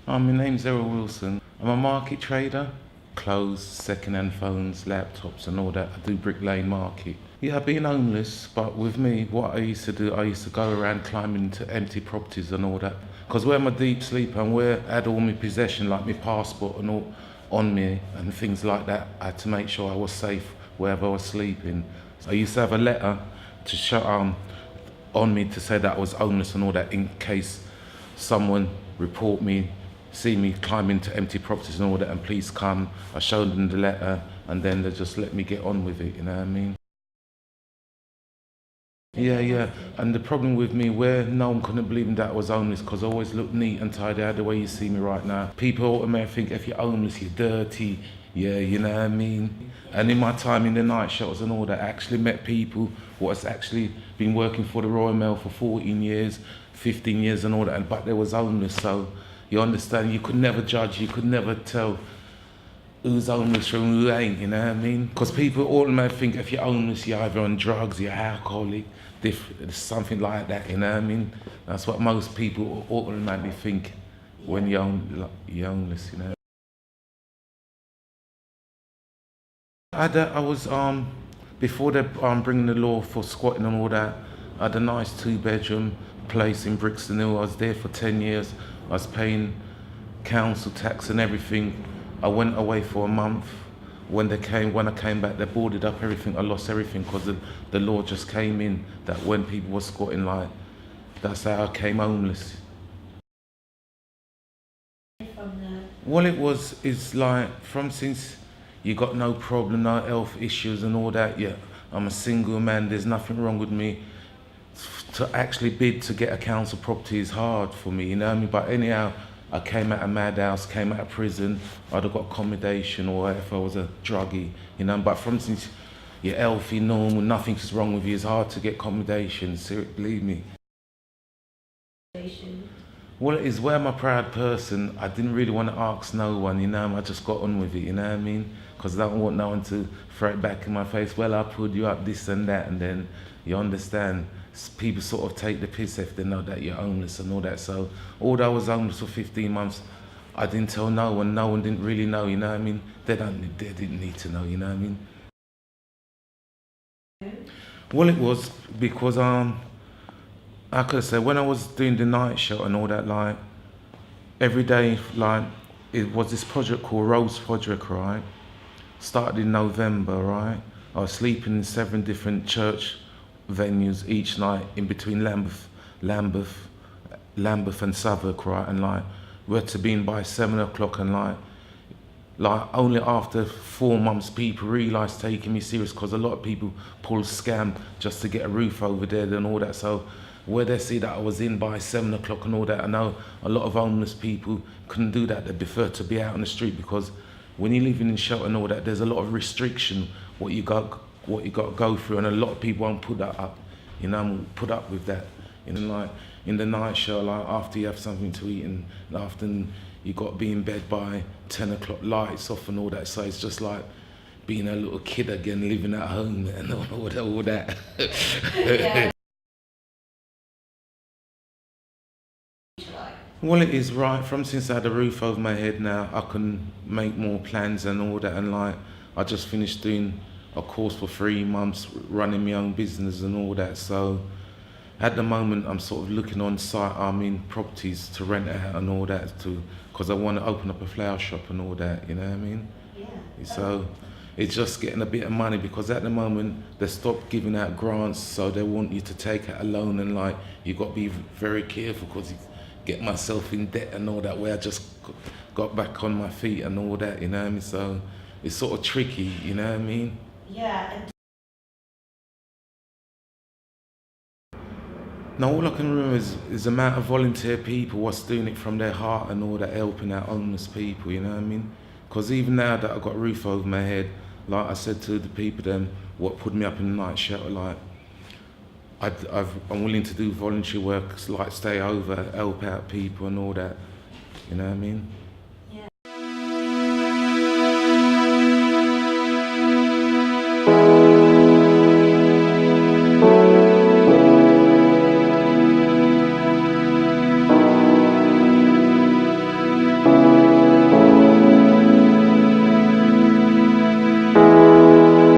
My name's Errol Wilson. I'm a market trader. Clothes, second-hand phones, laptops and all that. I do Brick Lane Market. Yeah, I've been homeless, but with me, what I used to do, I used to go around climbing into empty properties and all that. Because where I'm a deep sleeper and where I had all my possession, like my passport and all on me and things like that, I had to make sure I was safe wherever I was sleeping. So I used to have a letter to show on me to say that I was homeless and all that in case someone report me, see me climb into empty properties and all that, and please come. I showed them the letter and then they just let me get on with it, you know what I mean? Yeah. And the problem with me, where no one couldn't believe that I was homeless, because I always look neat and tidy, the way you see me right now. People automatically think if you're homeless, you're dirty. Yeah, you know what I mean? And in my time in the night shelters and all that, I actually met people who has actually been working for the Royal Mail for 14 years, 15 years and all that, but they was homeless. So you understand, you could never judge, you could never tell who's homeless from who ain't, you know what I mean? Because people automatically think if you're homeless, you're either on drugs, you're alcoholic, something like that, you know what I mean? That's what most people automatically think when you're homeless, you know. I was, before they bringing the law for squatting and all that, I had a nice 2-bedroom place in Brixton. I was there for 10 years. I was paying council tax and everything. I went away for a month. When I came back, they boarded up everything. I lost everything because the law just came in that when people were squatting, like, that's how I came homeless. Well, it's like, since you got no problem, no health issues and all that, yeah, I'm a single man, there's nothing wrong with me. To actually bid to get a council property is hard for me, you know what I mean? But anyhow, I came out of madhouse, came out of prison, I'd have got accommodation, or if I was a druggie, you know. But since you're healthy, normal, nothing's wrong with you, it's hard to get accommodation, believe me. Well, it is where I'm a proud person, I didn't really want to ask no one, you know, I just got on with it, you know what I mean? Because I don't want no one to throw it back in my face, well, I pulled you up, this and that, and then you understand, people sort of take the piss if they know that you're homeless and all that. So, although I was homeless for 15 months, I didn't tell no one didn't really know, you know what I mean? They didn't need to know, you know what I mean? Well, it was because, I could say, when I was doing the night show and all that, like, every day, like, it was this project called Rose Project, right? Started in November, right? I was sleeping in 7 different church venues each night in between Lambeth and Southwark, right? And like, we had to be in by 7 o'clock, and like only after 4 months people realised taking me serious, because a lot of people pull scam just to get a roof over there and all that. So where they see that I was in by 7 o'clock and all that, I know a lot of homeless people couldn't do that. They prefer to be out on the street, because when you're living in shelter and all that, there's a lot of restriction what you got to go through, and a lot of people won't put that up, you know, put up with that. You know, like in the night show, like after you have something to eat and after you got to be in bed by 10 o'clock, lights off and all that. So it's just like being a little kid again, living at home and all that. Yeah. Well, it is right. Since I had a roof over my head now, I can make more plans and all that. And like, I just finished doing a course for 3 months, running my own business and all that. So at the moment, I'm sort of looking on site, properties to rent out and all that, because I want to open up a flower shop and all that, you know what I mean? Yeah. So it's just getting a bit of money, because at the moment, they stopped giving out grants, so they want you to take out a loan, and like, you've got to be very careful, because get myself in debt and all that, where I just got back on my feet and all that, you know what I mean? So it's sort of tricky, you know what I mean? Yeah. Now all I can remember is the amount of volunteer people what's doing it from their heart and all that, helping out homeless people, you know what I mean? Because even now that I've got a roof over my head, like I said to the people then, what put me up in the night shelter, like, I'm willing to do voluntary work, like stay over, help out people and all that, you know what I mean?